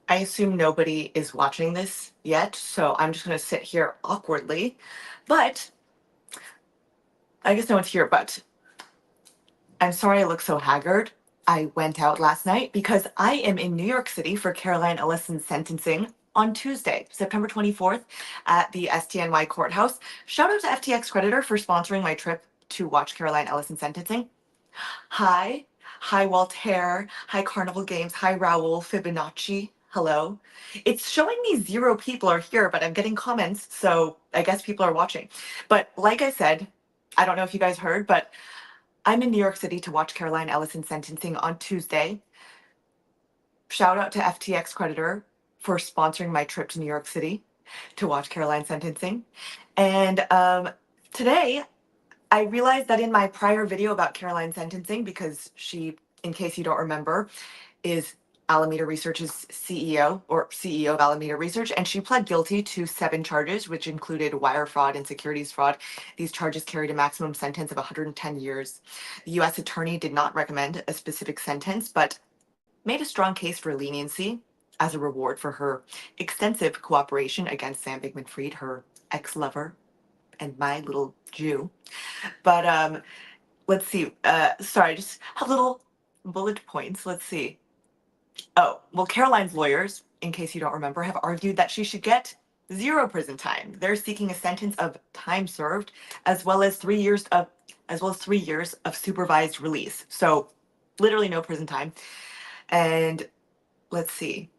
I assume nobody is watching this yet, so I'm just going to sit here awkwardly. But I guess no one's here, but I'm sorry I look so haggard. I went out last night because I am in New York City for Caroline Ellison's sentencing on Tuesday, September 24th at the STNY courthouse. Shout out to FTX Creditor for sponsoring my trip to watch Caroline Ellison sentencing. Hi. Hi, Waltaire. Hi, Carnival Games. Hi, Raoul Fibonacci. Hello. It's showing me 0 people are here, but I'm getting comments, so I guess people are watching. But like I said, I don't know if you guys heard, but I'm in New York City to watch Caroline Ellison sentencing on Tuesday. Shout out to FTX Creditor for sponsoring my trip to New York City to watch Caroline sentencing. And today, I realized that in my prior video about Caroline sentencing, because she, in case you don't remember, is Alameda Research's CEO or CEO of Alameda Research, and she pled guilty to 7 charges, which included wire fraud and securities fraud. These charges carried a maximum sentence of 110 years. The U.S. attorney did not recommend a specific sentence, but made a strong case for leniency as a reward for her extensive cooperation against Sam Bankman-Fried, her ex-lover and my little Jew. But let's see. Sorry, just a little bullet points. Let's see. Oh, well, Caroline's lawyers, in case you don't remember, have argued that she should get 0 prison time. They're seeking a sentence of time served, as well as 3 years of supervised release. So literally no prison time. And let's see.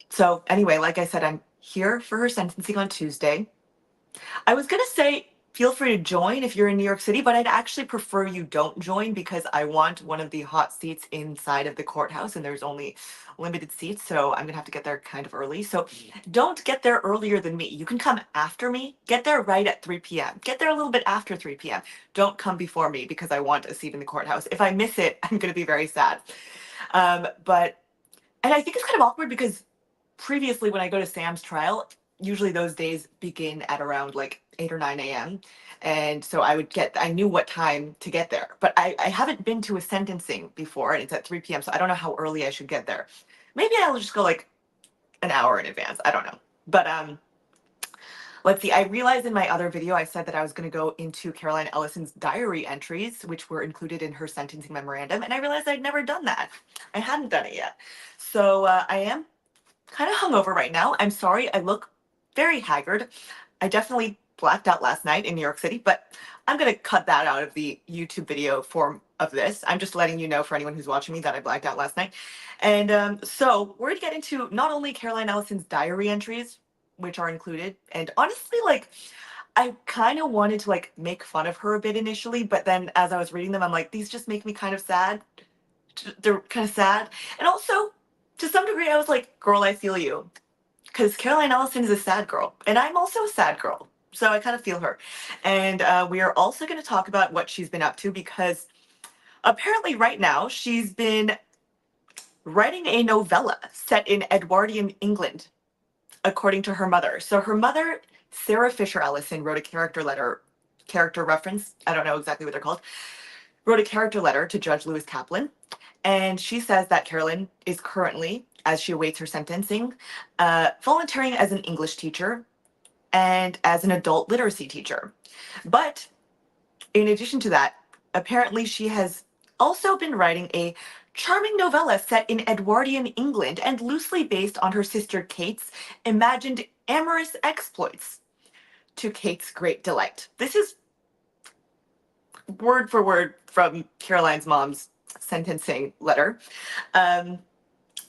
So anyway, like I said, I'm here for her sentencing on Tuesday. I was gonna say feel free to join if you're in New York City, but I'd actually prefer you don't join because I want one of the hot seats inside of the courthouse and there's only limited seats, so I'm gonna have to get there kind of early. So don't get there earlier than me. You can come after me. Get there right at 3 p.m. Get there a little bit after 3 p.m. Don't come before me because I want a seat in the courthouse. If I miss it, I'm gonna be very sad. But and I think it's kind of awkward because previously when I go to Sam's trial, usually those days begin at around like 8 or 9 a.m. And so I knew what time to get there. But I haven't been to a sentencing before and it's at 3 p.m. So I don't know how early I should get there. Maybe I'll just go like an hour in advance. I don't know. But let's see. I realized in my other video I said that I was going to go into Caroline Ellison's diary entries, which were included in her sentencing memorandum. And I realized I'd never done that. I hadn't done it yet. So I am kind of hungover right now. I'm sorry, I look very haggard. I definitely blacked out last night in New York City, but I'm gonna cut that out of the YouTube video form of this. I'm just letting you know for anyone who's watching me that I blacked out last night. And so we're gonna get into not only Caroline Ellison's diary entries, which are included, and honestly, like, I kind of wanted to like make fun of her a bit initially, but then as I was reading them, I'm like, these just make me kind of sad. They're kind of sad. And also, to some degree, I was like, girl, I feel you. Because Caroline Ellison is a sad girl, and I'm also a sad girl. So I kind of feel her. And we are also going to talk about what she's been up to because apparently, right now, she's been writing a novella set in Edwardian England, according to her mother. So her mother, Sarah Fisher Ellison, wrote a character reference, I don't know exactly what they're called, wrote a character letter to Judge Lewis Kaplan. And she says that Carolyn is currently, as she awaits her sentencing, volunteering as an English teacher and as an adult literacy teacher. But in addition to that, apparently she has also been writing a charming novella set in Edwardian England and loosely based on her sister Kate's imagined amorous exploits, to Kate's great delight. This is word for word from Caroline's mom's sentencing letter,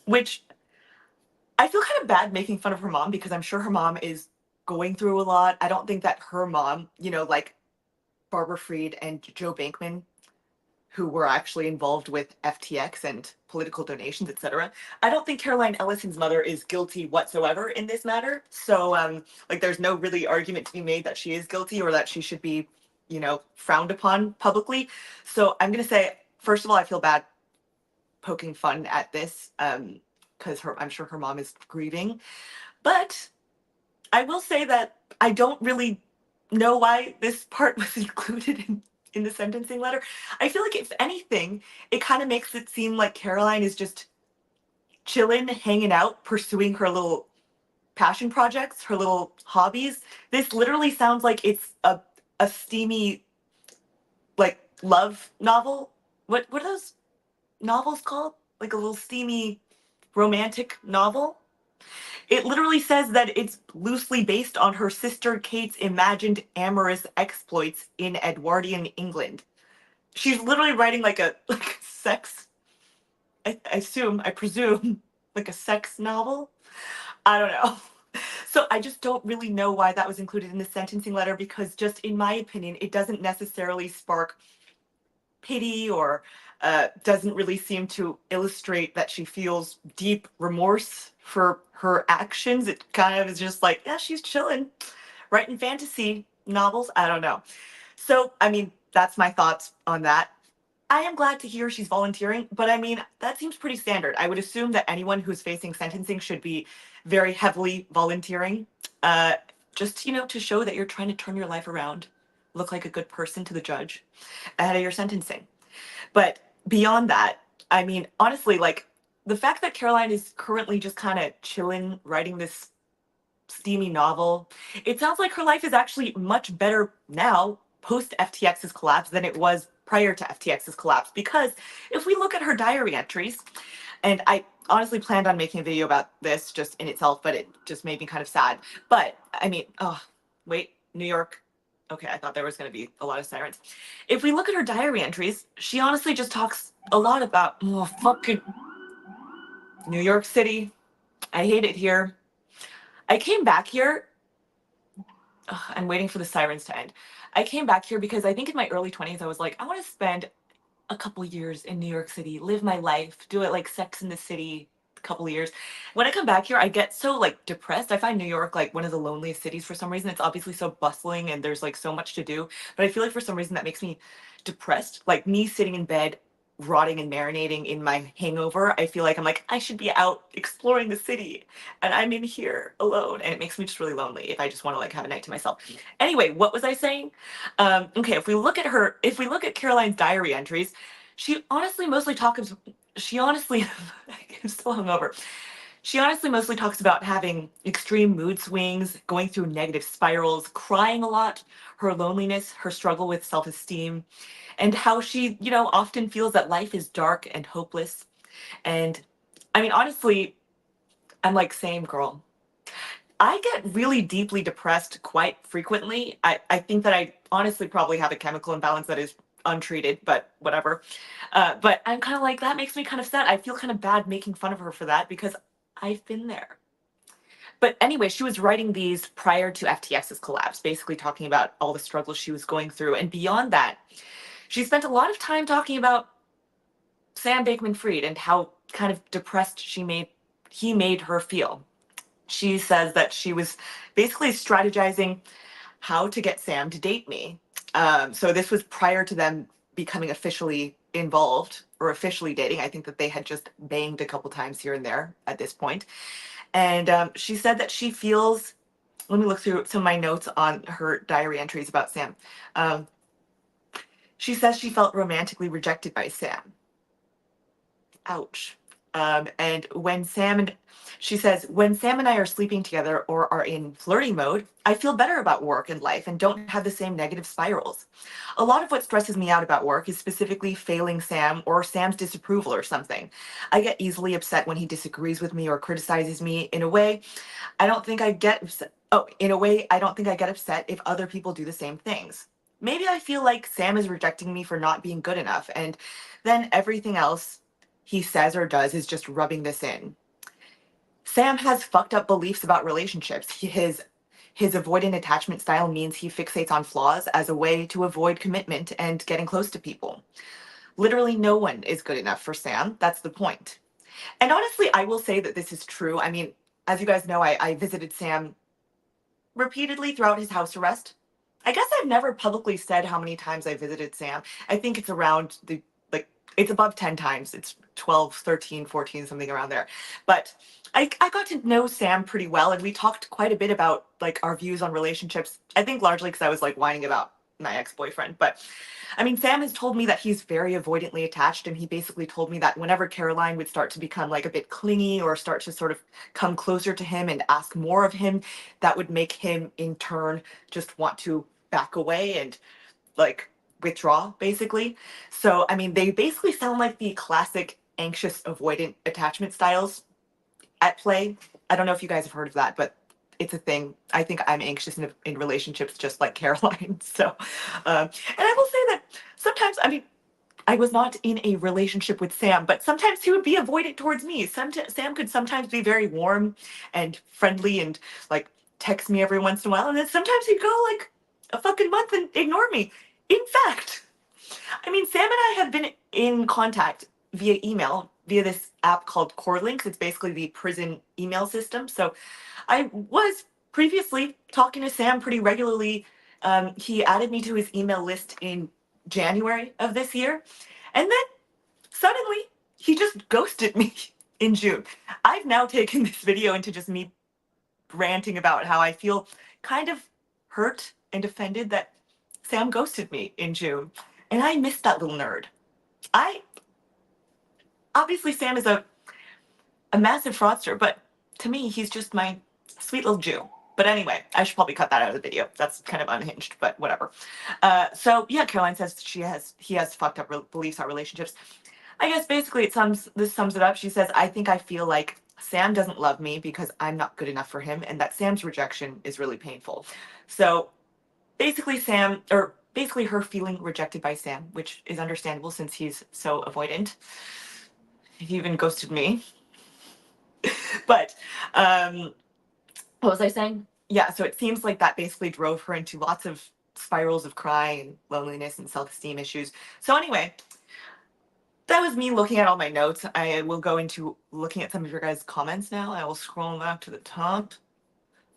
which I feel kind of bad making fun of her mom because I'm sure her mom is going through a lot. I don't think that her mom, like Barbara Fried and Joe Bankman, who were actually involved with FTX and political donations, etc. I don't think Caroline Ellison's mother is guilty whatsoever in this matter. So, there's no really argument to be made that she is guilty or that she should be, frowned upon publicly. So I'm going to say, first of all, I feel bad poking fun at this because I'm sure her mom is grieving. But I will say that I don't really know why this part was included in the sentencing letter. I feel like if anything, it kind of makes it seem like Caroline is just chillin', hanging out, pursuing her little passion projects, her little hobbies. This literally sounds like it's a steamy like love novel. What are those novels called? Like a little steamy romantic novel? It literally says that it's loosely based on her sister Kate's imagined amorous exploits in Edwardian England. She's literally writing like a like sex, I presume, like a sex novel. I don't know. So I just don't really know why that was included in the sentencing letter because just in my opinion, it doesn't necessarily spark pity or doesn't really seem to illustrate that she feels deep remorse for her actions. It kind of is just like, yeah, she's chilling, writing fantasy novels. I don't know. So, I mean, that's my thoughts on that. I am glad to hear she's volunteering, but I mean, that seems pretty standard. I would assume that anyone who's facing sentencing should be very heavily volunteering, uh, just, to show that you're trying to turn your life around, look like a good person to the judge ahead of your sentencing. But beyond that, I mean, honestly, like the fact that Caroline is currently just kind of chilling, writing this steamy novel, it sounds like her life is actually much better now, post FTX's collapse, than it was prior to FTX's collapse. Because if we look at her diary entries, and I honestly planned on making a video about this just in itself, but it just made me kind of sad. But I mean, oh, wait, New York. Okay, I thought there was going to be a lot of sirens. If we look at her diary entries, she honestly just talks a lot about, oh, fucking New York City. I hate it here. I came back here. Ugh, I'm waiting for the sirens to end. I came back here because I think in my early 20s, I was like, I want to spend a couple years in New York City, live my life, do it like Sex in the City, a couple of years. When I come back here, I get so like depressed. I find New York like one of the loneliest cities for some reason. It's obviously so bustling and there's like so much to do, but I feel like for some reason that makes me depressed. Like me sitting in bed, rotting and marinating in my hangover. I feel like I'm like, I should be out exploring the city and I'm in here alone. And it makes me just really lonely if I just want to like have a night to myself. Anyway, what was I saying? Okay, if we look at Caroline's diary entries, she honestly mostly talks, she honestly, I'm still hungover. She honestly mostly talks about having extreme mood swings, going through negative spirals, crying a lot, her loneliness, her struggle with self esteem, and how she, often feels that life is dark and hopeless. And I mean, honestly, I'm like, same girl. I get really deeply depressed quite frequently. I think that I honestly probably have a chemical imbalance that is untreated, but whatever. But I'm kind of like, that makes me kind of sad. I feel kind of bad making fun of her for that because I've been there. But anyway, she was writing these prior to FTX's collapse, basically talking about all the struggles she was going through. And beyond that, she spent a lot of time talking about Sam Bankman-Fried and how kind of depressed he made her feel. She says that she was basically strategizing how to get Sam to date me. So this was prior to them becoming officially involved or officially dating. I think that they had just banged a couple times here and there at this point. And she said that she feels, let me look through some of my notes on her diary entries about Sam. Um, she says she felt romantically rejected by Sam. Ouch. And she says, when Sam and I are sleeping together or are in flirting mode, I feel better about work and life and don't have the same negative spirals. A lot of what stresses me out about work is specifically failing Sam or Sam's disapproval or something. I get easily upset when he disagrees with me or criticizes me. In a way, I don't think I get upset if other people do the same things. Maybe I feel like Sam is rejecting me for not being good enough, and then everything else he says or does is just rubbing this in. Sam has fucked up beliefs about relationships. His avoidant attachment style means he fixates on flaws as a way to avoid commitment and getting close to people. Literally no one is good enough for Sam. That's the point. And honestly, I will say that this is true. I mean, as you guys know, I visited Sam repeatedly throughout his house arrest. I guess I've never publicly said how many times I visited Sam. I think it's around like, it's above 10 times. It's 12, 13, 14, something around there. But I got to know Sam pretty well, and we talked quite a bit about like our views on relationships. I think largely because I was like whining about my ex-boyfriend. But I mean, Sam has told me that he's very avoidantly attached, and he basically told me that whenever Caroline would start to become like a bit clingy or start to sort of come closer to him and ask more of him, that would make him in turn just want to back away and like withdraw, basically. So I mean, they basically sound like the classic anxious avoidant attachment styles at play. I don't know if you guys have heard of that, but it's a thing. I think I'm anxious in relationships just like Caroline. So, and I will say that sometimes, I mean, I was not in a relationship with Sam, but sometimes he would be avoidant towards me. Sam could sometimes be very warm and friendly and like text me every once in a while, and then sometimes he'd go like a fucking month and ignore me. In fact, I mean, Sam and I have been in contact via email, via this app called Core Links. It's basically the prison email system. So I was previously talking to Sam pretty regularly. He added me to his email list in January of this year. And then suddenly he just ghosted me in June. I've now taken this video into just me ranting about how I feel kind of hurt and offended that Sam ghosted me in June. And I missed that little nerd. I obviously Sam is a massive fraudster, but to me he's just my sweet little Jew. But anyway, I should probably cut that out of the video. That's kind of unhinged, but whatever. So yeah, Caroline says he has fucked up beliefs on relationships. I guess basically this sums it up. She says, I think I feel like Sam doesn't love me because I'm not good enough for him, and that Sam's rejection is really painful. So basically basically her feeling rejected by Sam, which is understandable since he's so avoidant. He even ghosted me. But what was I saying? Yeah, so it seems like that basically drove her into lots of spirals of crying and loneliness and self-esteem issues. So anyway, that was me looking at all my notes. I will go into looking at some of your guys' comments now. I will scroll back to the top.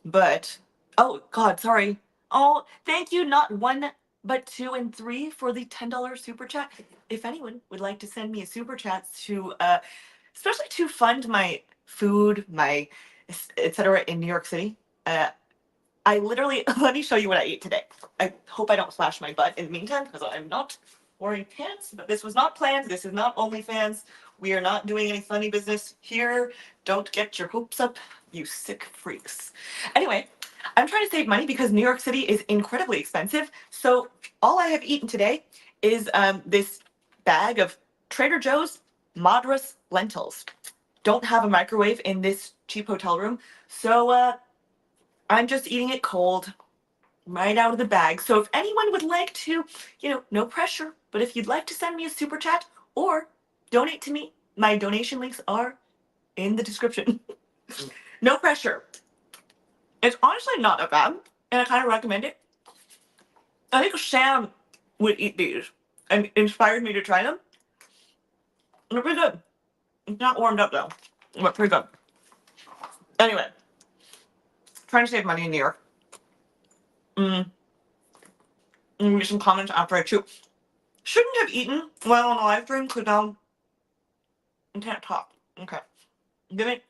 But, oh God, sorry. Oh, thank you, not one, but two and three for the $10 super chat. If anyone would like to send me a super chat to, especially to fund my food, my etc. in New York City, I literally, let me show you what I ate today. I hope I don't flash my butt in the meantime because I'm not wearing pants, but this was not planned. This is not OnlyFans. We are not doing any funny business here. Don't get your hopes up, you sick freaks. Anyway, I'm trying to save money because New York City is incredibly expensive. So all I have eaten today is this bag of Trader Joe's Madras lentils. Don't have a microwave in this cheap hotel room. So I'm just eating it cold, right out of the bag. So if anyone would like to, no pressure, but if you'd like to send me a super chat or donate to me, my donation links are in the description. No pressure. It's honestly not that bad, and I kind of recommend it. I think Sam would eat these and inspired me to try them. They're pretty good. It's not warmed up though, but pretty good. Anyway, trying to save money in New York. Get some comments after I chew. Shouldn't have eaten while on a live stream because now I can't talk. Okay. Give it.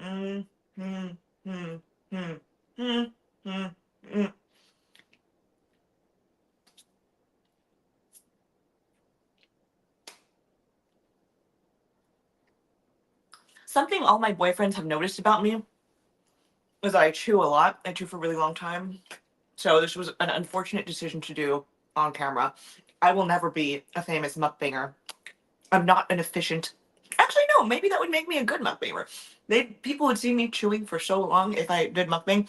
Mm, mm, mm, mm, mm, mm, mm. Something all my boyfriends have noticed about me is that I chew a lot. I chew for a really long time. So this was an unfortunate decision to do on camera. I will never be a famous mukbanger. I'm not an efficient. Actually, no. Maybe that would make me a good mukbanger. People would see me chewing for so long if I did mukbang.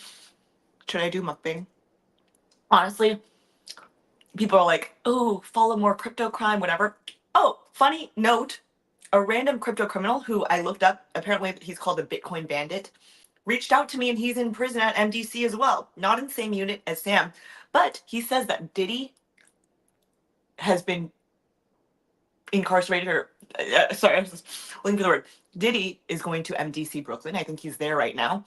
Should I do mukbang? Honestly, people are like, oh, follow more crypto crime, whatever. Oh, funny note, a random crypto criminal who I looked up, apparently he's called a Bitcoin bandit, reached out to me and he's in prison at MDC as well. Not in the same unit as Sam, but he says that Diddy has been incarcerated or, sorry, I was just looking for the word. Diddy is going to MDC Brooklyn. I think he's there right now.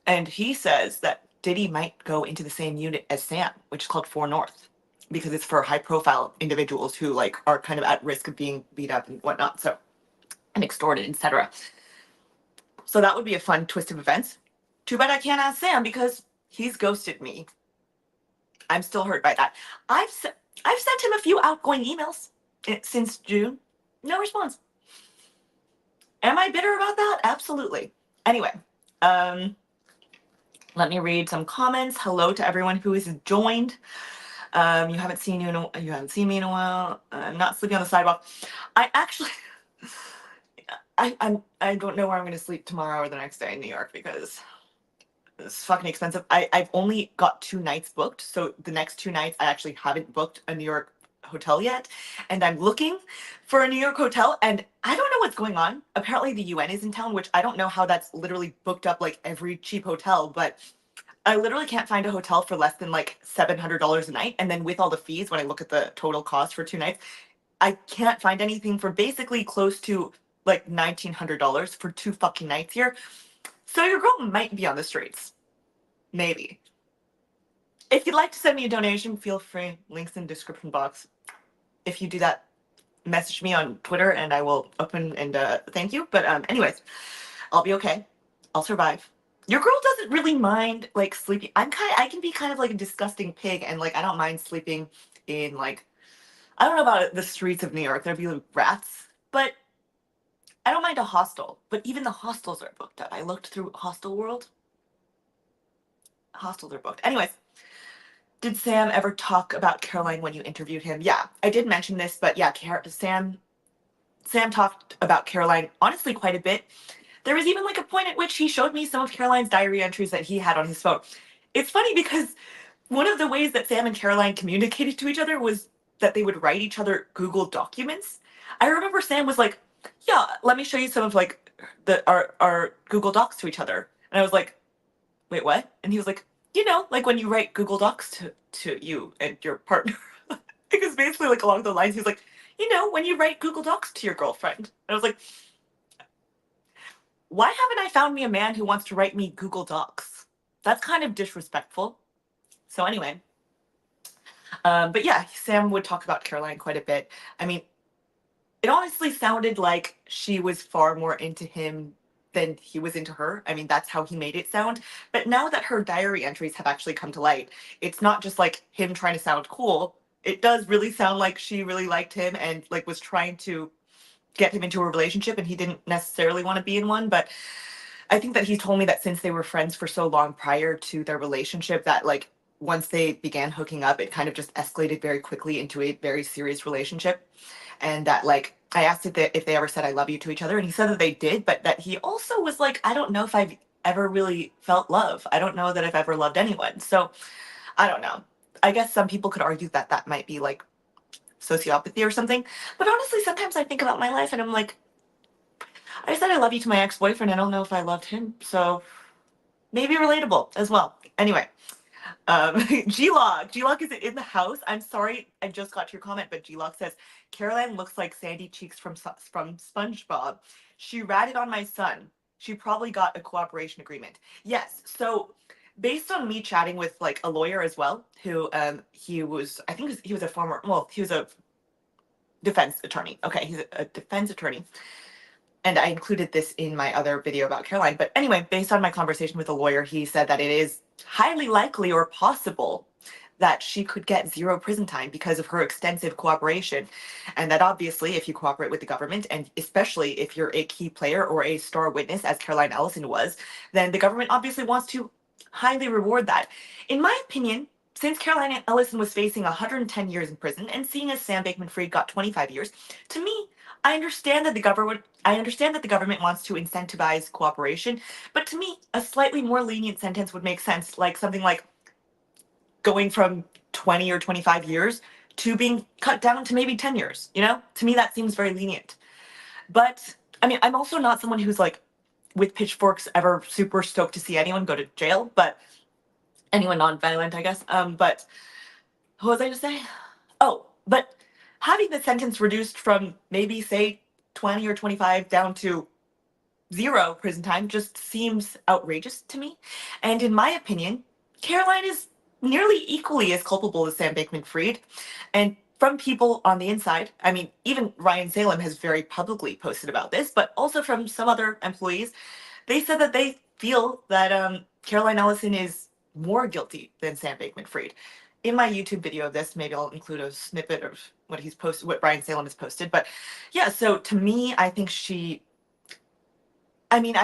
And he says that Diddy might go into the same unit as Sam, which is called 4 North, because it's for high profile individuals who like are kind of at risk of being beat up and whatnot, so, and extorted, etc. So that would be a fun twist of events. Too bad I can't ask Sam because he's ghosted me. I'm still hurt by that. I've I've sent him a few outgoing emails since June. No response. Am I bitter about that? Absolutely. Anyway, um, let me read some comments. Hello to everyone who has joined. You haven't seen you haven't seen me in a while. I'm not sleeping on the sidewalk. I actually, I don't know where I'm going to sleep tomorrow or the next day in New York because it's fucking expensive. I've only got 2 nights booked, so the next 2 nights I actually haven't booked a New York hotel yet, and I'm looking for a New York hotel, and I don't know what's going on. Apparently the UN is in town, which I don't know how that's literally booked up like every cheap hotel, but I literally can't find a hotel for less than like $700 a night, and then with all the fees, when I look at the total cost for 2 nights, I can't find anything for basically close to like $1,900 for 2 fucking nights here. So your girl might be on the streets. Maybe. If you'd like to send me a donation, feel free. Links in the description box. If you do that, message me on Twitter and I will open and thank you. But anyways, I'll be okay. I'll survive. Your girl doesn't really mind like sleeping. I can be kind of like a disgusting pig and like I don't mind sleeping in like I don't know about the streets of New York. There'd be like rats, but I don't mind a hostel. But even the hostels are booked up. I looked through Hostel World. Hostels are booked. Anyways, did Sam ever talk about Caroline when you interviewed him? Yeah, I did mention this, but yeah, Sam talked about Caroline honestly quite a bit. There was even like a point at which he showed me some of Caroline's diary entries that he had on his phone. It's funny because one of the ways that Sam and Caroline communicated to each other was that they would write each other Google documents. I remember Sam was like, "Yeah, let me show you some of like our Google Docs to each other," and I was like, "Wait, what?" And he was like, like when you write Google Docs to you and your partner. Because basically like along the lines, he was like, when you write Google Docs to your girlfriend. And I was like, why haven't I found me a man who wants to write me Google Docs? That's kind of disrespectful. So anyway, but yeah, Sam would talk about Caroline quite a bit. I mean, it honestly sounded like she was far more into him than he was into her. I mean, that's how he made it sound. But now that her diary entries have actually come to light, it's not just like him trying to sound cool. It does really sound like she really liked him and like was trying to get him into a relationship and he didn't necessarily want to be in one. But I think that he told me that since they were friends for so long prior to their relationship, that like once they began hooking up, it kind of just escalated very quickly into a very serious relationship. And that like I asked if they ever said I love you to each other, and he said that they did, but that he also was like, I don't know if I've ever really felt love. I don't know that I've ever loved anyone. So I don't know. I guess some people could argue that that might be like sociopathy or something. But honestly, sometimes I think about my life and I'm like, I said I love you to my ex-boyfriend. I don't know if I loved him. So maybe relatable as well. Anyway, G-Log is in the house. I'm sorry, I just got to your comment, but G-Log says Caroline looks like Sandy Cheeks from SpongeBob. She ratted on my son. She probably got a cooperation agreement. Yes, so based on me chatting with like a lawyer as well, who he was, I think he was a former, well, he was a defense attorney. Okay, he's a defense attorney. And I included this in my other video about Caroline. But anyway, based on my conversation with a lawyer, he said that it is highly likely or possible that she could get 0 prison time because of her extensive cooperation. And that obviously, if you cooperate with the government, and especially if you're a key player or a star witness, as Caroline Ellison was, then the government obviously wants to highly reward that. In my opinion, since Caroline Ellison was facing 110 years in prison, and seeing as Sam Bankman-Fried got 25 years, to me, I understand that the government wants to incentivize cooperation, but to me, a slightly more lenient sentence would make sense, like something like going from 20 or 25 years to being cut down to maybe 10 years, To me, that seems very lenient. But I mean, I'm also not someone who's like with pitchforks ever super stoked to see anyone go to jail, but anyone non-violent, I guess. But what was I to say? Oh, but having the sentence reduced from maybe say 20 or 25 down to 0 prison time just seems outrageous to me. And in my opinion, Caroline is nearly equally as culpable as Sam Bankman-Fried. And from people on the inside, I mean, even Ryan Salem has very publicly posted about this, but also from some other employees, they said that they feel that Caroline Ellison is more guilty than Sam Bankman-Fried. in my YouTube video of this, maybe I'll include a snippet of what he's posted, what Brian Salem has posted. But yeah, so to me, I think I mean,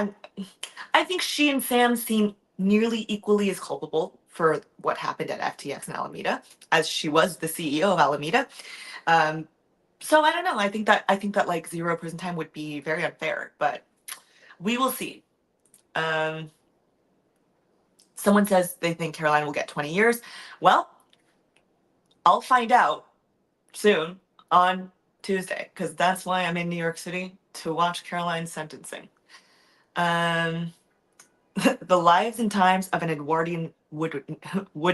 I think she and Sam seem nearly equally as culpable for what happened at FTX and Alameda, as she was the CEO of Alameda. Um, so I don't know. I think that like zero prison time would be very unfair, but we will see. Um, Someone says they think Caroline will get 20 years. Well, I'll find out soon on Tuesday, because that's why I'm in New York City to watch Caroline's sentencing. Um, the lives and times of an Edwardian wood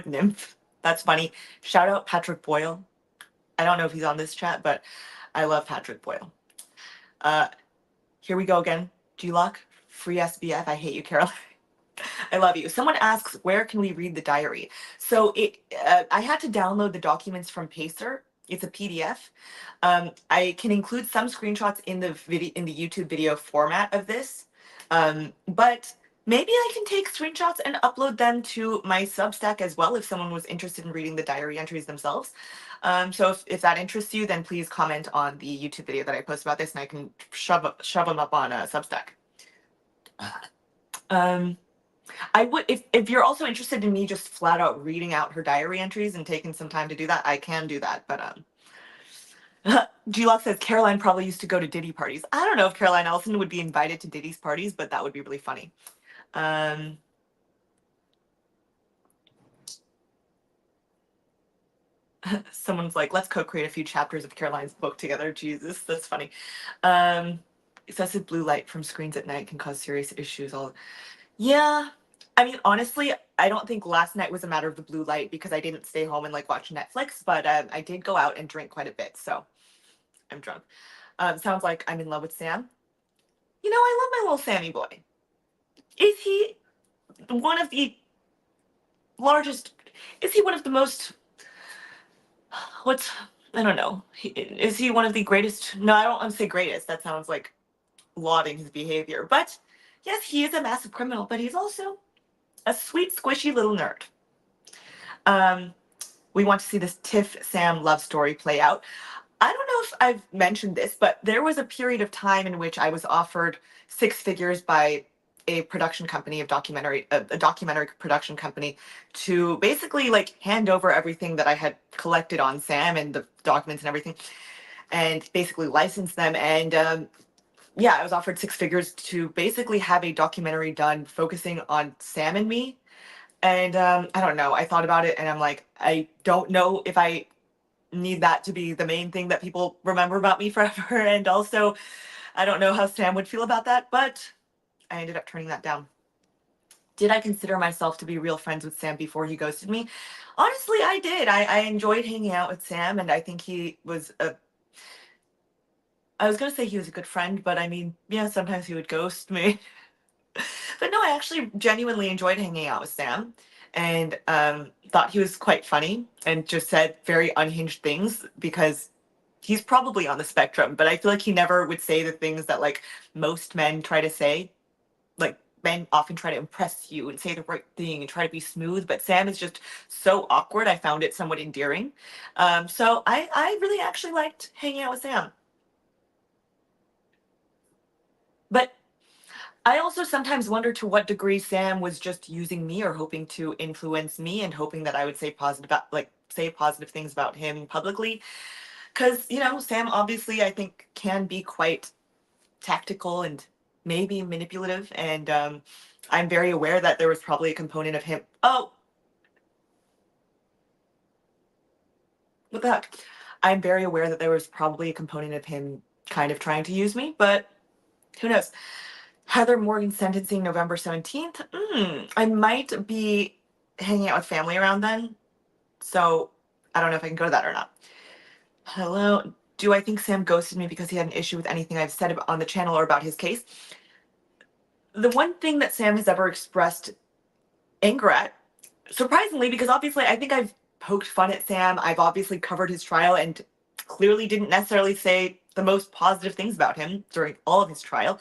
nymph. That's funny. Shout out Patrick Boyle. I don't know if he's on this chat, but I love Patrick Boyle. Uh, Here we go again. G-Lock, free SBF. I hate you, Caroline. I love you. Someone asks, where can we read the diary? So I had to download the documents from Pacer. It's a PDF. I can include some screenshots in the video, in the YouTube video format of this, but maybe I can take screenshots and upload them to my Substack as well if someone was interested in reading the diary entries themselves. So if that interests you, then please comment on the YouTube video that I post about this, and I can shove them up on Substack. Um, I would, if you're also interested in me just flat out reading out her diary entries and taking some time to do that, I can do that. But G-Lock says Caroline probably used to go to Diddy parties. I don't know if Caroline Ellison would be invited to Diddy's parties, but that would be really funny. Someone's like, let's co-create a few chapters of Caroline's book together. Jesus, that's funny. Excessive blue light from screens at night can cause serious issues. Yeah. I mean, honestly, I don't think last night was a matter of the blue light because I didn't stay home and like watch Netflix, but I did go out and drink quite a bit, so I'm drunk. Sounds like I'm in love with Sam. You know, I love my little Sammy boy. Is he one of the largest? Is he one of the most? What's I don't know. Is he one of the greatest? No, I don't want to say greatest. That sounds like lauding his behavior. But yes, he is a massive criminal, but he's also a sweet, squishy little nerd. We want to see this Tiff Sam love story play out. I don't know if I've mentioned this, but there was a period of time in which I was offered six figures by a production company of documentary, a documentary production company, to basically like hand over everything that I had collected on Sam and the documents and everything, and basically license them. And yeah, I was offered six figures to basically have a documentary done focusing on Sam and me. And I don't know. I thought about it, and I'm like, I don't know if I need that to be the main thing that people remember about me forever. And also, I don't know how Sam would feel about that, but I ended up turning that down. Did I consider myself to be real friends with Sam before he ghosted me? Honestly, I did. I enjoyed hanging out with Sam, and I think he was a. I was gonna say he was a good friend, but I mean, yeah, sometimes he would ghost me. But no, I actually genuinely enjoyed hanging out with Sam, and thought he was quite funny and just said very unhinged things because he's probably on the spectrum, but I feel like he never would say the things that like most men try to say. Like men often try to impress you and say the right thing and try to be smooth, but Sam is just so awkward. I found it somewhat endearing. So I really actually liked hanging out with Sam. But I also sometimes wonder to what degree Sam was just using me or hoping to influence me and hoping that I would say positive, like say positive things about him publicly. Because, you know, Sam obviously, I think, can be quite tactical and maybe manipulative. And I'm very aware that there was probably a component of him. Oh, what the heck? I'm very aware that there was probably a component of him kind of trying to use me, but who knows? Heather Morgan sentencing November 17th. I might be hanging out with family around then. So I don't know if I can go to that or not. Hello. Do I think Sam ghosted me because he had an issue with anything I've said on the channel or about his case? The one thing that Sam has ever expressed anger at, surprisingly, because obviously I think I've poked fun at Sam. I've obviously covered his trial and clearly didn't necessarily say the most positive things about him during all of his trial.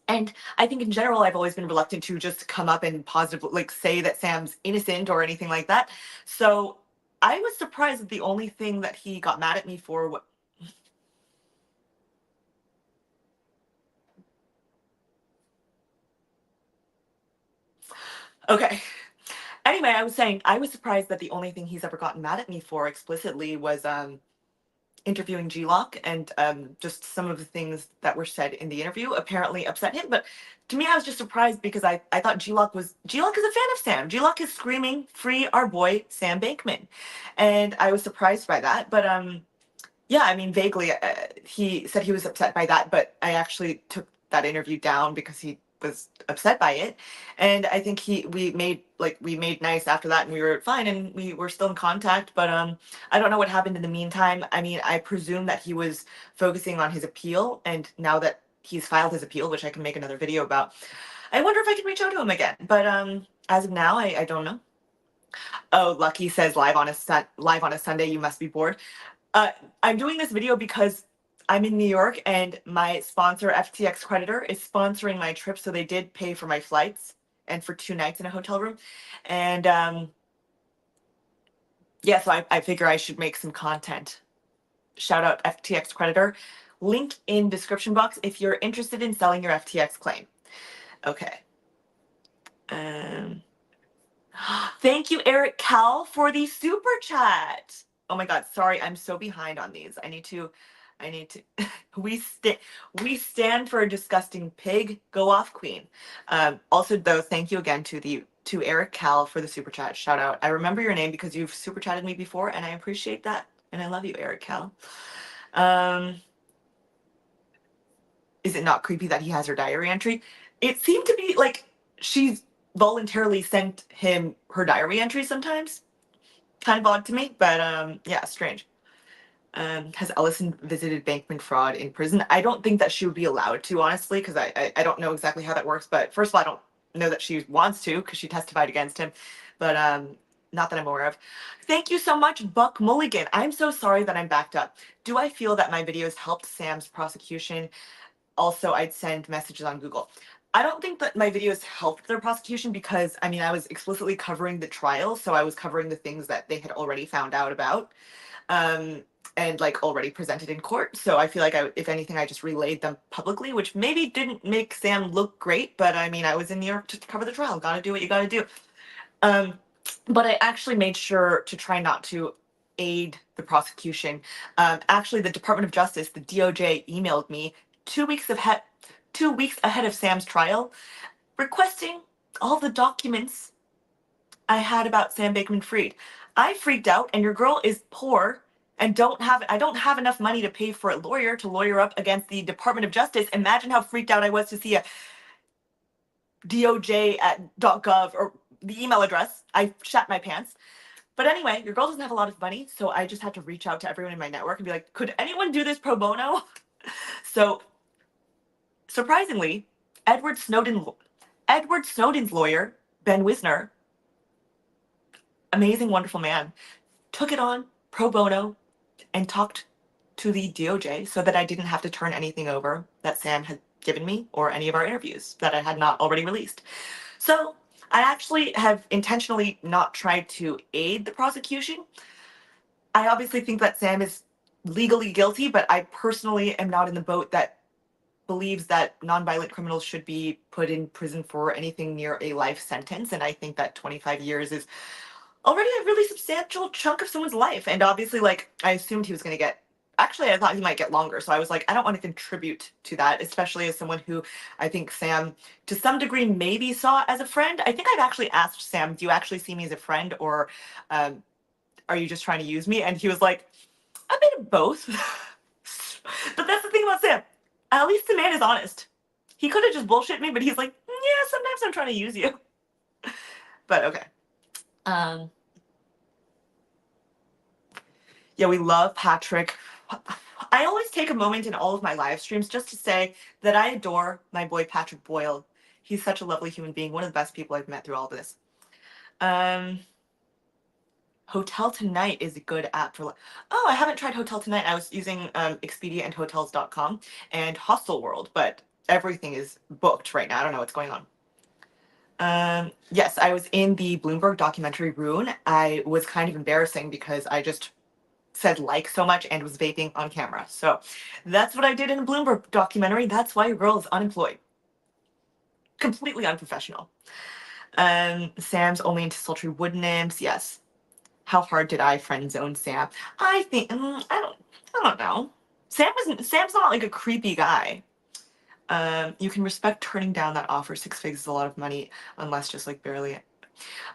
And I think in general, I've always been reluctant to just come up and positively like say that Sam's innocent or anything like that. So I was surprised that the only thing that he got mad at me for what. Okay. Anyway, I was saying I was surprised that the only thing he's ever gotten mad at me for explicitly was interviewing G-Lock, and just some of the things that were said in the interview apparently upset him. But to me, I was just surprised because I thought G-Lock is a fan of Sam. G-Lock is screaming, "Free our boy Sam Bankman," and I was surprised by that. But yeah, I mean, vaguely, he said he was upset by that, but I actually took that interview down because he was upset by it, and I think we made nice after that, and we were fine, and we were still in contact. But I don't know what happened in the meantime. I mean, I presume that he was focusing on his appeal, and now that he's filed his appeal, which I can make another video about, I wonder if I can reach out to him again. But as of now, I don't know. Oh, Lucky says live on a Sunday. You must be bored. Uh, I'm doing this video because I'm in New York and my sponsor, FTX Creditor, is sponsoring my trip. So they did pay for my flights and for 2 nights in a hotel room. And yeah, so I figure I should make some content. Shout out FTX Creditor. Link in description box if you're interested in selling your FTX claim. Okay. Um, Thank you, Eric Cal, for the super chat. Oh my God, sorry, I'm so behind on these. I need to. We stand for a disgusting pig. Go off, Queen. Also, though, thank you again to Eric Cal for the super chat. Shout out. I remember your name because you've super chatted me before, and I appreciate that. And I love you, Eric Cal. Is it not creepy that he has her diary entry? It seemed to be like she's voluntarily sent him her diary entry sometimes. Kind of odd to me, but yeah, strange. Has Ellison visited Bankman fraud in prison? I don't think that she would be allowed to, honestly, because I don't know exactly how that works. But first of all, I don't know that she wants to because she testified against him. But not that I'm aware of. Thank you so much, Buck Mulligan. I'm so sorry that I'm backed up. Do I feel that my videos helped Sam's prosecution? Also, I'd send messages on Google. I don't think that my videos helped their prosecution because, I mean, I was explicitly covering the trial, so I was covering the things that they had already found out about, and like already presented in court. So I feel like if anything, I just relayed them publicly, which maybe didn't make Sam look great, but I mean, I was in New York to cover the trial. Gotta do what you gotta do. But I actually made sure to try not to aid the prosecution. Actually, the Department of Justice, the DOJ, emailed me 2 weeks ahead of Sam's trial, requesting all the documents I had about Sam Bankman-Fried. I freaked out, and your girl is poor and I don't have enough money to pay for a lawyer to lawyer up against the Department of Justice. Imagine how freaked out I was to see a DOJ at .gov or the email address. I shat my pants. But anyway, your girl doesn't have a lot of money, so I just had to reach out to everyone in my network and be like, could anyone do this pro bono? So surprisingly, Edward Snowden's lawyer, Ben Wisner, amazing, wonderful man, took it on pro bono and talked to the DOJ so that I didn't have to turn anything over that Sam had given me or any of our interviews that I had not already released. So I actually have intentionally not tried to aid the prosecution. I obviously think that Sam is legally guilty, but I personally am not in the boat that believes that nonviolent criminals should be put in prison for anything near a life sentence. And I think that 25 years is already a really substantial chunk of someone's life. And obviously, like, I assumed he was going to get. Actually, I thought he might get longer. So I was like, I don't want to contribute to that, especially as someone who I think Sam, to some degree, maybe saw as a friend. I think I've actually asked Sam, do you actually see me as a friend, or are you just trying to use me? And he was like, a bit of both. But that's the thing about Sam. At least the man is honest. He could have just bullshit me, but he's like, yeah, sometimes I'm trying to use you. But okay. Yeah, we love Patrick. I always take a moment in all of my live streams just to say that I adore my boy Patrick Boyle. He's such a lovely human being, one of the best people I've met through all of this. Hotel Tonight is a good app for. Oh, I haven't tried Hotel Tonight. I was using Expedia and Hotels.com and Hostel World, but everything is booked right now. I don't know what's going on. Yes, I was in the Bloomberg documentary Rune. I was kind of embarrassing because I just said like so much and was vaping on camera. So that's what I did in a Bloomberg documentary. That's why your girl is unemployed. Completely unprofessional. Sam's only into sultry wood nymphs. Yes. How hard did I friend zone Sam? I think I don't know. Sam's not like a creepy guy. You can respect turning down that offer. 6 figs is a lot of money, unless just like barely.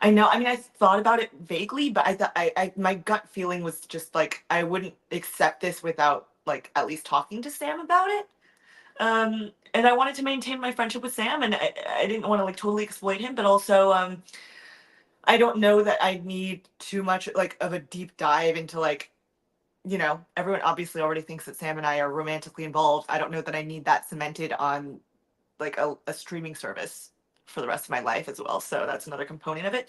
I know. I mean, I thought about it vaguely, but I thought my gut feeling was just like I wouldn't accept this without like at least talking to Sam about it. And I wanted to maintain my friendship with Sam, and I didn't want to like totally exploit him, but also I don't know that I need too much like of a deep dive into like, everyone obviously already thinks that Sam and I are romantically involved. I don't know that I need that cemented on like a streaming service for the rest of my life as well. So that's another component of it.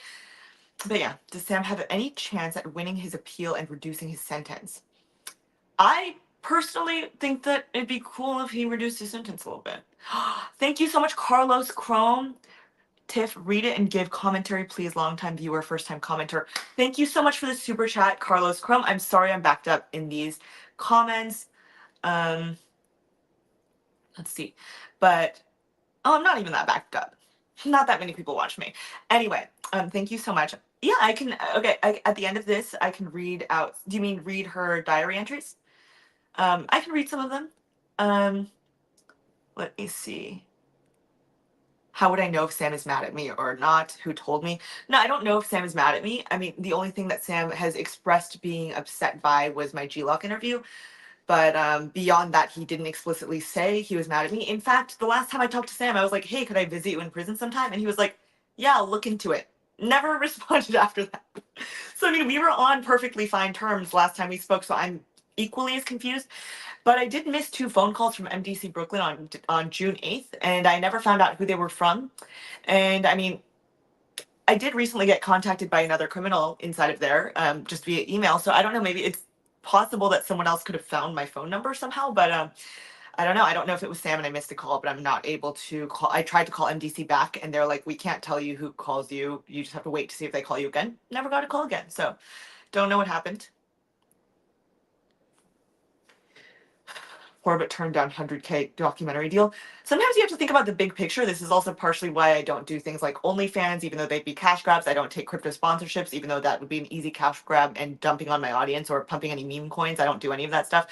But yeah, does Sam have any chance at winning his appeal and reducing his sentence? I personally think that it'd be cool if he reduced his sentence a little bit. Thank you so much, Carlos Chrome. Tiff, read it and give commentary, please. Longtime viewer, first time commenter. Thank you so much for the super chat, Carlos Chrome. I'm sorry I'm backed up in these comments. Um, let's see. But I'm not even that backed up. Not that many people watch me. Anyway, thank you so much. Yeah, I can. Okay, at the end of this, I can read out. Do you mean read her diary entries? I can read some of them. Um, let me see. How would I know if Sam is mad at me or not? Who told me? No, I don't know if Sam is mad at me. I mean, the only thing that Sam has expressed being upset by was my G-Lock interview. But beyond that, he didn't explicitly say he was mad at me. In fact, the last time I talked to Sam, I was like, hey, could I visit you in prison sometime? And he was like, yeah, I'll look into it. Never responded after that. So, I mean, we were on perfectly fine terms last time we spoke, so I'm equally as confused. But I did miss 2 phone calls from MDC Brooklyn on June 8th, and I never found out who they were from. And I mean, I did recently get contacted by another criminal inside of there, just via email. So I don't know, maybe it's possible that someone else could have found my phone number somehow, but I don't know. I don't know if it was Sam and I missed a call, but I'm not able to call. I tried to call MDC back and they're like, we can't tell you who calls you. You just have to wait to see if they call you again. Never got a call again. So don't know what happened. Corbett turned down 100K documentary deal. Sometimes you have to think about the big picture. This is also partially why I don't do things like OnlyFans, even though they'd be cash grabs. I don't take crypto sponsorships, even though that would be an easy cash grab and dumping on my audience or pumping any meme coins. I don't do any of that stuff.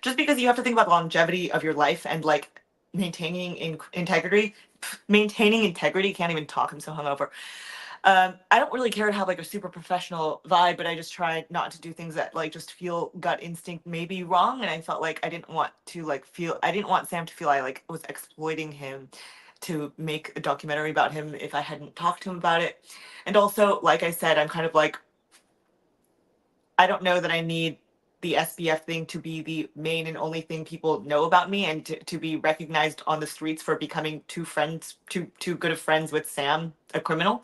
Just because you have to think about the longevity of your life and like maintaining integrity. Maintaining integrity, can't even talk. I'm so hungover. I don't really care to have like a super professional vibe, but I just try not to do things that like just feel gut instinct maybe wrong. And I felt like I didn't want to like feel I didn't want Sam to feel I like was exploiting him to make a documentary about him if I hadn't talked to him about it. And also, like I said, I'm kind of like I don't know that I need the SBF thing to be the main and only thing people know about me and to be recognized on the streets for becoming too good of friends with Sam, a criminal.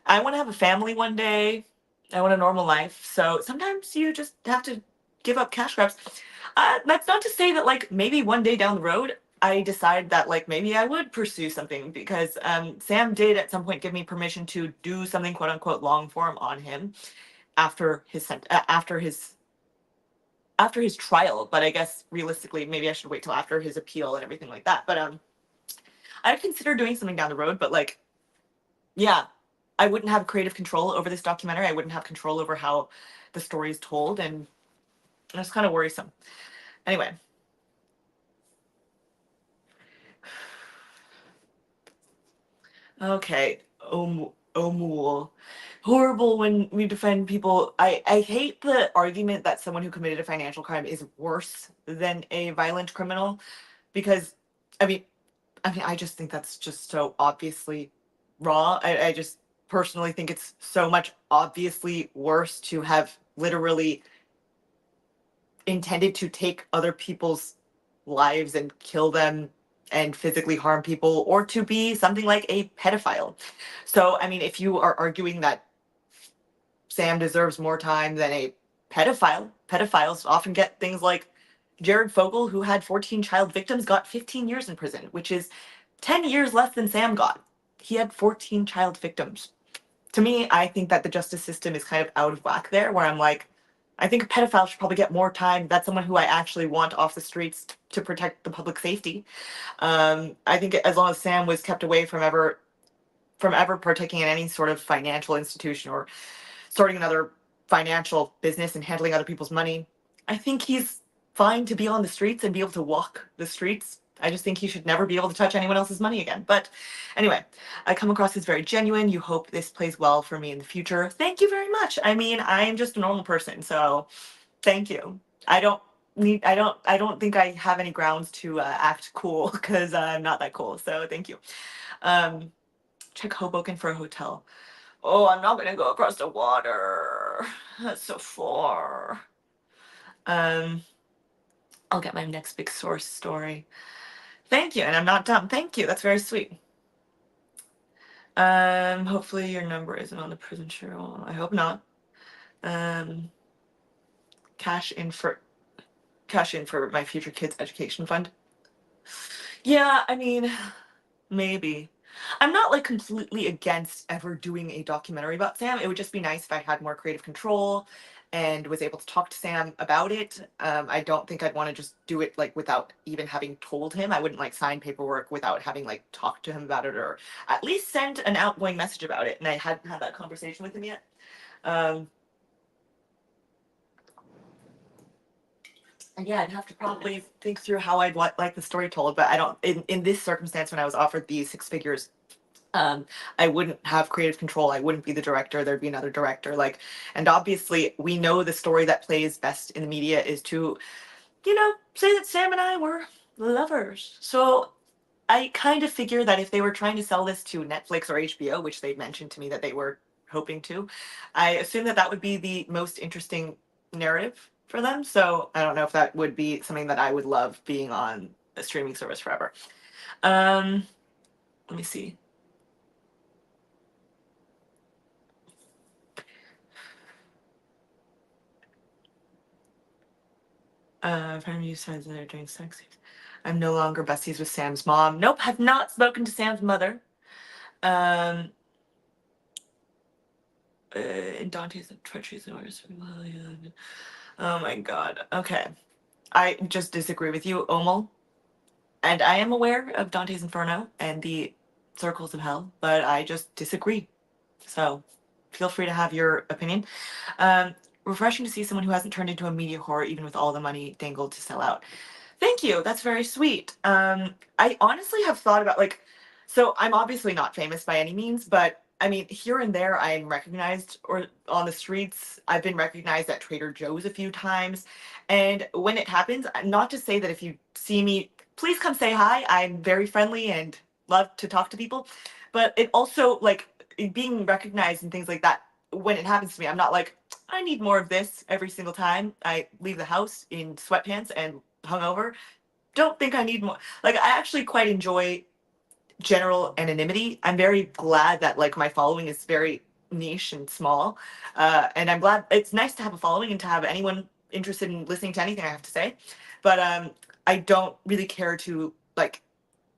I want to have a family one day. I want a normal life. So sometimes you just have to give up cash grabs. That's not to say that like maybe one day down the road I decide that like maybe I would pursue something because Sam did at some point give me permission to do something quote unquote long form on him after his trial. But I guess realistically maybe I should wait till after his appeal and everything like that. But I'd consider doing something down the road. But like yeah, I wouldn't have creative control over this documentary. I wouldn't have control over how the story is told, and it's kind of worrisome. Anyway, okay. Omul. Horrible when we defend people. I hate the argument that someone who committed a financial crime is worse than a violent criminal because, I mean, I just think that's just so obviously wrong. I just personally think it's so much obviously worse to have literally intended to take other people's lives and kill them and physically harm people or to be something like a pedophile. So, I mean, if you are arguing that Sam deserves more time than a pedophile, pedophiles often get things like Jared Fogle, who had 14 child victims, got 15 years in prison, which is 10 years less than Sam got. he had 14 child victims. To me, I think that the justice system is kind of out of whack there, where I'm like, I think a pedophile should probably get more time. That's someone who I actually want off the streets to protect the public safety. I think as long as Sam was kept away from ever partaking in any sort of financial institution or starting another financial business and handling other people's money, I think he's fine to be on the streets and be able to walk the streets. I just think he should never be able to touch anyone else's money again. But anyway, I come across as very genuine. You hope this plays well for me in the future. Thank you very much. I mean, I am just a normal person, so thank you. I don't think I have any grounds to act cool because I'm not that cool. So thank you. Um, check Hoboken for a hotel. Oh, I'm not gonna go across the water. That's so far. Um, I'll get my next big source story. Thank you, and I'm not dumb. Thank you. That's very sweet. Hopefully your number isn't on the prison journal. I hope not. Um, cash in for my future kids' education fund. Yeah, I mean, maybe. I'm not like completely against ever doing a documentary about Sam. It would just be nice if I had more creative control and was able to talk to Sam about it. I don't think I'd want to just do it like without even having told him. I wouldn't like sign paperwork without having like talked to him about it or at least send an outgoing message about it. And I hadn't had that conversation with him yet. Um, and yeah, I'd have to probably think through how I'd like the story told. But I don't, in this circumstance, when I was offered these 6 figures, I wouldn't have creative control. I wouldn't be the director. There'd be another director. Like, and obviously, we know the story that plays best in the media is to, say that Sam and I were lovers. So I kind of figure that if they were trying to sell this to Netflix or HBO, which they mentioned to me that they were hoping to, I assume that that would be the most interesting narrative for them. So I don't know if that would be something that I would love being on a streaming service forever. Um, let me see. Friend of you says that they're doing sex. I'm no longer besties with Sam's mom. Nope, have not spoken to Sam's mother. Um, in Dante's treacheries and orders. Oh my god. Okay. I just disagree with you, Omel. And I am aware of Dante's Inferno and the circles of hell, but I just disagree. So feel free to have your opinion. Refreshing to see someone who hasn't turned into a media whore even with all the money dangled to sell out. Thank you. That's very sweet. I honestly have thought about like, so I'm obviously not famous by any means, but I mean, here and there I'm recognized or on the streets. I've been recognized at Trader Joe's a few times. And when it happens, not to say that if you see me, please come say hi. I'm very friendly and love to talk to people. But it also like being recognized and things like that, when it happens to me, I'm not like, I need more of this every single time I leave the house in sweatpants and hungover. Don't think I need more. Like, I actually quite enjoy general anonymity. I'm very glad that like my following is very niche and small. And I'm glad it's nice to have a following and to have anyone interested in listening to anything I have to say. But I don't really care to like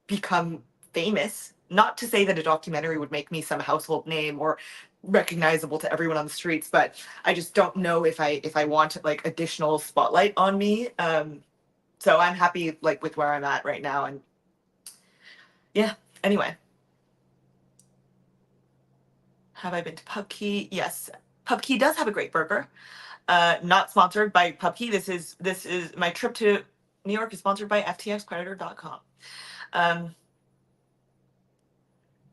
become famous. Not to say that a documentary would make me some household name or recognizable to everyone on the streets, but I just don't know if I want like additional spotlight on me. So I'm happy like with where I'm at right now, and yeah. Anyway, have I been to Pubkey? Yes, Pubkey does have a great burger. Not sponsored by Pubkey. This is my trip to New York is sponsored by ftxcreditor.com. Um,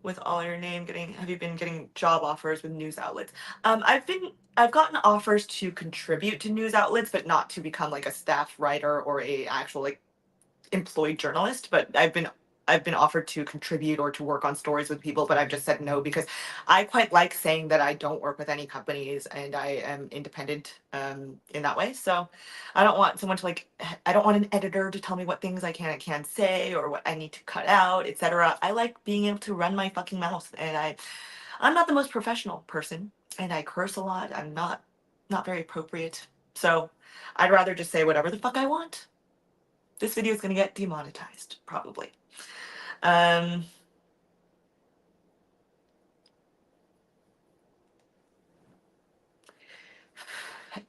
with all your name getting have you been getting job offers with news outlets? I've gotten offers to contribute to news outlets, but not to become like a staff writer or a actual like employed journalist. But I've been offered to contribute or to work on stories with people, but I've just said no because I quite like saying that I don't work with any companies and I am independent in that way. So I don't want someone to like, I don't want an editor to tell me what things I can and can't say or what I need to cut out, etc. I like being able to run my fucking mouth, and I'm not the most professional person, and I curse a lot. I'm not very appropriate. So I'd rather just say whatever the fuck I want. This video is going to get demonetized, probably. Um,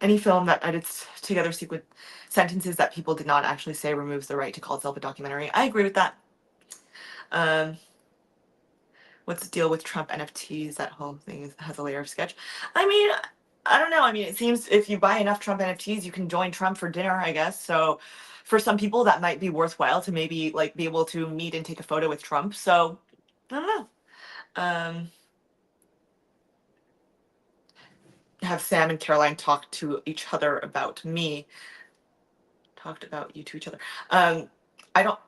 Any film that edits together sequence sentences that people did not actually say removes the right to call itself a documentary. I agree with that. Um, what's the deal with Trump NFTs? That whole thing has a layer of sketch. I mean, I don't know. I mean, it seems if you buy enough Trump NFTs, you can join Trump for dinner, I guess. So for some people, that might be worthwhile to maybe like be able to meet and take a photo with Trump. So I don't know. Have Sam and Caroline talk to each other about me. Talked about you to each other. Um, I don't.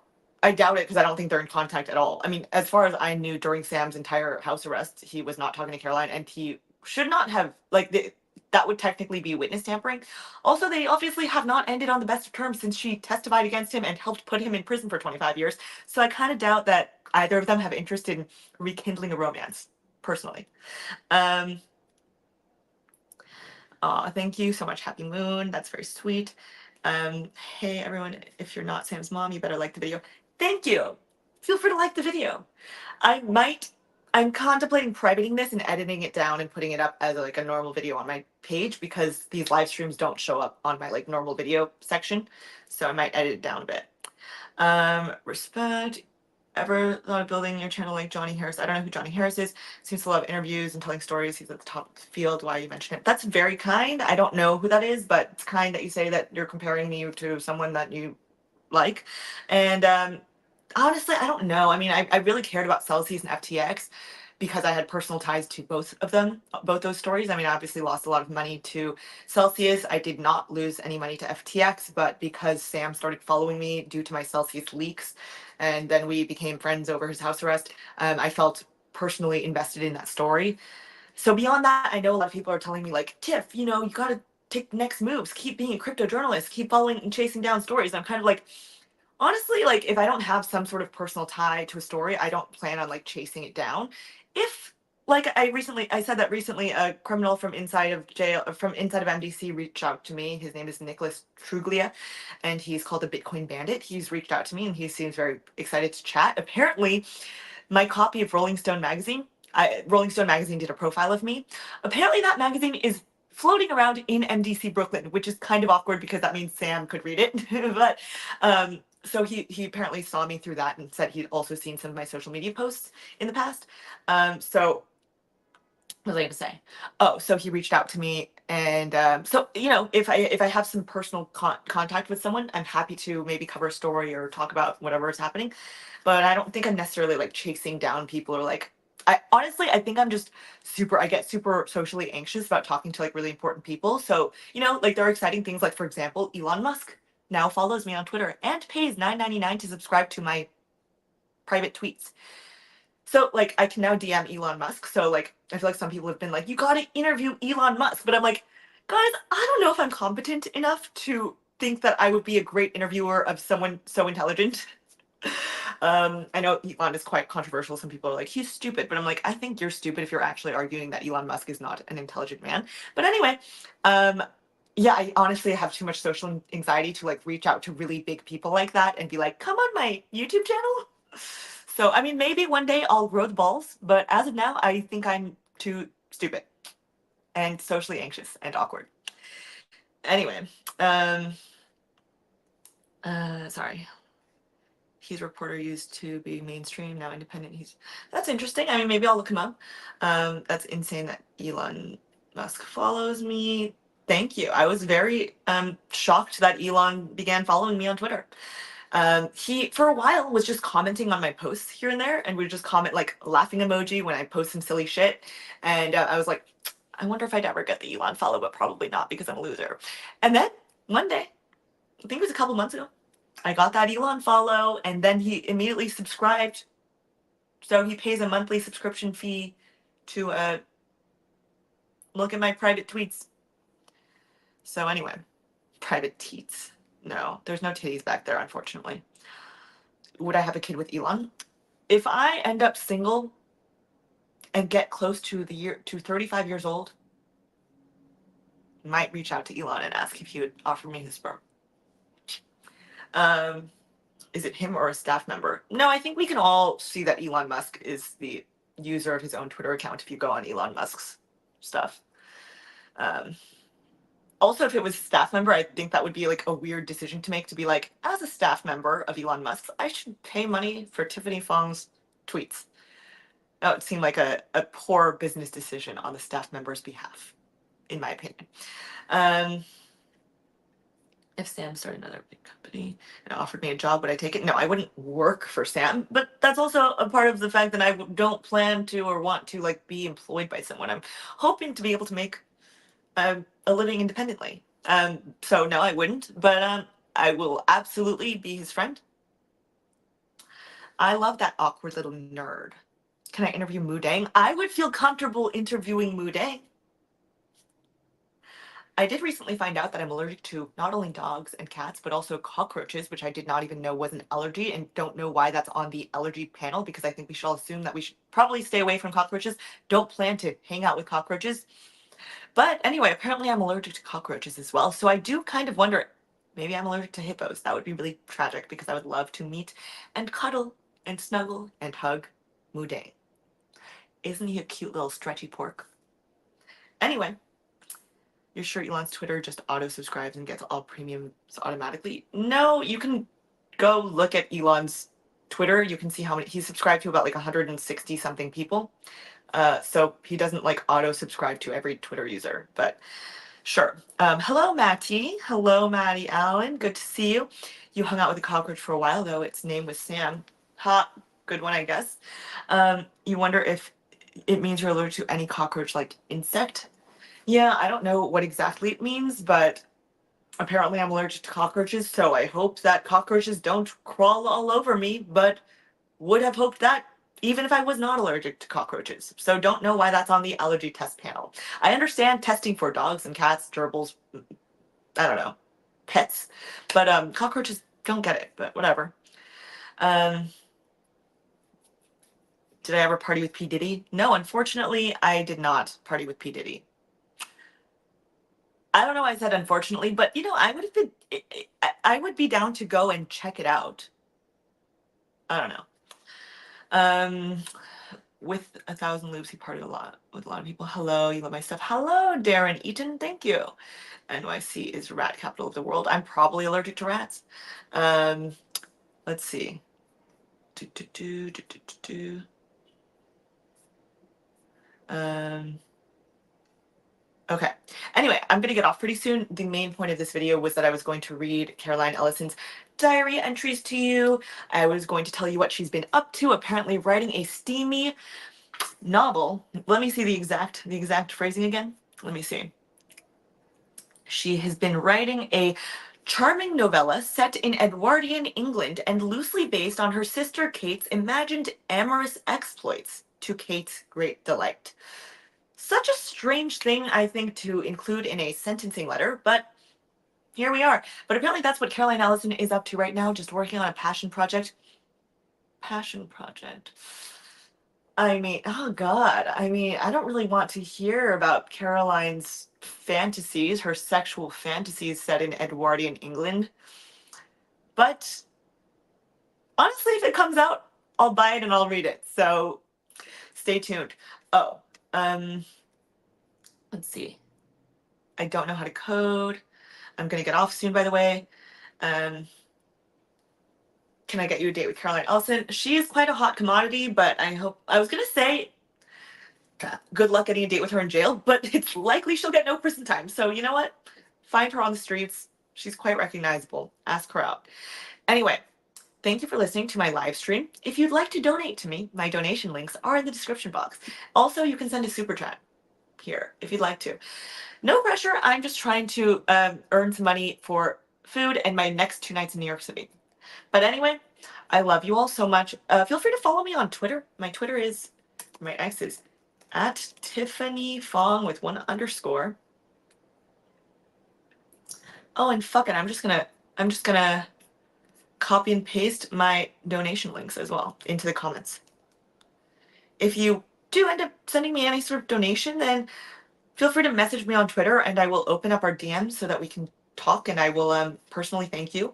I doubt it because I don't think they're in contact at all. I mean, as far as I knew, during Sam's entire house arrest, he was not talking to Caroline, and he should not have. That would technically be witness tampering. Also, they obviously have not ended on the best of terms since she testified against him and helped put him in prison for 25 years. So I kind of doubt that either of them have interest in rekindling a romance. Personally. Um, Aw, thank you so much. Happy Moon. That's very sweet. Hey everyone, if you're not Sam's mom, you better like the video. Thank you. Feel free to like the video. I might, I'm contemplating privating this and editing it down and putting it up as like a normal video on my page because these live streams don't show up on my like normal video section. So I might edit it down a bit. Respect. Ever thought of building your channel like Johnny Harris? I don't know who Johnny Harris is. Seems to love interviews and telling stories. He's at the top of the field. Why you mention it? That's very kind. I don't know who that is, but it's kind that you say that you're comparing me to someone that you like. And honestly, I don't know. I mean, I really cared about Celsius and FTX because I had personal ties to both of them, both those stories. I mean, I obviously lost a lot of money to Celsius. I did not lose any money to FTX, but because Sam started following me due to my Celsius leaks, and then we became friends over his house arrest, I felt personally invested in that story. So beyond that, I know a lot of people are telling me like, Tiff, you know, you got to take next moves, keep being a crypto journalist, keep following and chasing down stories. And I'm kind of like, honestly, like if I don't have some sort of personal tie to a story, I don't plan on like chasing it down. If like I said that recently a criminal from inside of jail from inside of MDC reached out to me. His name is Nicholas Truglia and he's called the Bitcoin Bandit. He's reached out to me and he seems very excited to chat. Apparently, my copy of Rolling Stone magazine did a profile of me. Apparently that magazine is floating around in MDC Brooklyn, which is kind of awkward because that means Sam could read it. But so he apparently saw me through that and said he'd also seen some of my social media posts in the past. So what was I going to say? Oh, so he reached out to me, and so you know, if I have some personal contact with someone, I'm happy to maybe cover a story or talk about whatever is happening. But I don't think I'm necessarily like chasing down people or like. I honestly, I think I'm just super. I get super socially anxious about talking to like really important people. So you know, like there are exciting things. Like for example, Elon Musk now follows me on Twitter and pays $9.99 to subscribe to my private tweets. So like I can now DM Elon Musk. So like I feel like some people have been like, you gotta interview Elon Musk. But I'm like, guys, I don't know if I'm competent enough to think that I would be a great interviewer of someone so intelligent. I know Elon is quite controversial. Some people are like, he's stupid. But I'm like, I think you're stupid if you're actually arguing that Elon Musk is not an intelligent man. But anyway, yeah, I honestly have too much social anxiety to like reach out to really big people like that and be like, come on my YouTube channel. So, I mean, maybe one day I'll grow the balls, but as of now, I think I'm too stupid and socially anxious and awkward. Anyway, sorry. He's a reporter used to be mainstream, now independent. That's interesting. I mean, maybe I'll look him up. That's insane that Elon Musk follows me. Thank you. I was very shocked that Elon began following me on Twitter. He, for a while, was just commenting on my posts here and there, and would just comment like laughing emoji when I post some silly shit. And I was like, I wonder if I'd ever get the Elon follow, but probably not because I'm a loser. And then one day, I think it was a couple months ago, I got that Elon follow, and then he immediately subscribed. So he pays a monthly subscription fee to look at my private tweets. So anyway, private teats. No, there's no titties back there, unfortunately. Would I have a kid with Elon? If I end up single and get close to 35 years old, I might reach out to Elon and ask if he would offer me his sperm. Is it him or a staff member? No, I think we can all see that Elon Musk is the user of his own Twitter account if you go on Elon Musk's stuff. also, if it was a staff member, I think that would be like a weird decision to make, to be like, as a staff member of Elon Musk's, I should pay money for Tiffany Fong's tweets. That would seem like a poor business decision on the staff member's behalf, in my opinion. If Sam started another big company and offered me a job, would I take it? No, I wouldn't work for Sam, but that's also a part of the fact that I don't plan to or want to like be employed by someone. I'm hoping to be able to make a living independently. So no, I wouldn't, but I will absolutely be his friend. I love that awkward little nerd. Can I interview Mudang? I would feel comfortable interviewing Mudang. I did recently find out that I'm allergic to not only dogs and cats, but also cockroaches, which I did not even know was an allergy, and don't know why that's on the allergy panel, because I think we should all assume that we should probably stay away from cockroaches. Don't plan to hang out with cockroaches. But anyway, apparently I'm allergic to cockroaches as well. So I do kind of wonder, maybe I'm allergic to hippos. That would be really tragic, because I would love to meet and cuddle and snuggle and hug Mudang. Isn't he a cute little stretchy pork? Anyway, you're sure Elon's Twitter just auto-subscribes and gets all premiums automatically? No, you can go look at Elon's Twitter. You can see how many he's subscribed to, about like 160 something people. So he doesn't like auto-subscribe to every Twitter user, but sure. Hello, Matty. Hello, Maddie Allen. Good to see you. You hung out with a cockroach for a while, though. Its name was Sam. Ha, good one, I guess. You wonder if it means you're allergic to any cockroach-like insect. Yeah, I don't know what exactly it means, but apparently I'm allergic to cockroaches, so I hope that cockroaches don't crawl all over me, but would have hoped that even if I was not allergic to cockroaches. So don't know why that's on the allergy test panel. I understand testing for dogs and cats, gerbils, I don't know, pets, but cockroaches don't get it, but whatever. Did I ever party with P. Diddy? No, unfortunately, I did not party with P. Diddy. I don't know why I said unfortunately, but you know, I would have been, I would be down to go and check it out. I don't know. With 1,000 loops, he partied a lot with a lot of people. Hello, you love my stuff. Hello, Darren Eaton, thank you. NYC is rat capital of the world. I'm probably allergic to rats. Let's see. Okay. Anyway, I'm going to get off pretty soon. The main point of this video was that I was going to read Caroline Ellison's diary entries to you. I was going to tell you what she's been up to, apparently writing a steamy novel. Let me see the exact phrasing again. Let me see. She has been writing a charming novella set in Edwardian England and loosely based on her sister Kate's imagined amorous exploits, to Kate's great delight. Such a strange thing, I think, to include in a sentencing letter, but here we are. But apparently that's what Caroline Ellison is up to right now, just working on a passion project. Passion project. I mean, oh God. I mean, I don't really want to hear about Caroline's fantasies, her sexual fantasies set in Edwardian England. But honestly, if it comes out, I'll buy it and I'll read it. So stay tuned. Oh, let's see. I don't know how to code. I'm gonna get off soon, by the way. Can I get you a date with Caroline Ellison? She is quite a hot commodity, but I was gonna say good luck getting a date with her in jail, but it's likely she'll get no prison time. So you know what? Find her on the streets. She's quite recognizable. Ask her out. Anyway, thank you for listening to my live stream. If you'd like to donate to me, my donation links are in the description box. Also, you can send a super chat here if you'd like to. No pressure. I'm just trying to earn some money for food and my next 2 nights in New York City. But anyway, I love you all so much. Feel free to follow me on Twitter. My Twitter is, my X is at Tiffany Fong with 1 underscore. Oh, and fuck it, I'm just gonna copy and paste my donation links as well into the comments. If you do end up sending me any sort of donation, then feel free to message me on Twitter and I will open up our DMs so that we can talk and I will personally thank you.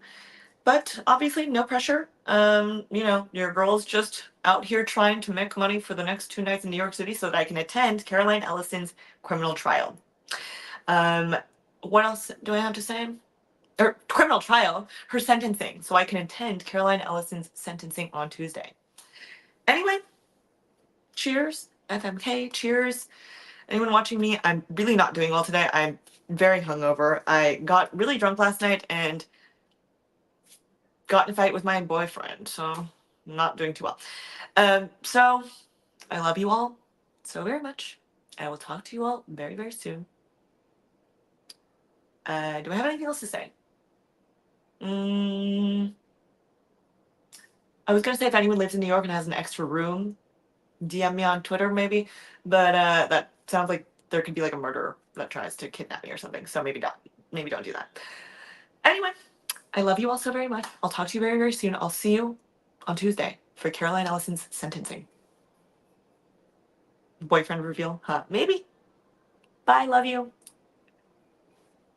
But obviously, no pressure. You know, your girl's just out here trying to make money for the next 2 nights in New York City so that I can attend Caroline Ellison's criminal trial. what else do I have to say? Or criminal trial, her sentencing, so I can attend Caroline Ellison's sentencing on Tuesday. Anyway, cheers, FMK, cheers. Anyone watching me? I'm really not doing well today. I'm very hungover. I got really drunk last night and got in a fight with my boyfriend, so I'm not doing too well. So I love you all so very much. I will talk to you all very, very soon. Do I have anything else to say? I was gonna say if anyone lives in New York and has an extra room, DM me on Twitter maybe, but that sounds like there could be like a murderer that tries to kidnap me or something. So maybe don't do that. Anyway, I love you all so very much. I'll talk to you very, very soon. I'll see you on Tuesday for Caroline Ellison's sentencing. Boyfriend reveal? Huh? Maybe. Bye. Love you.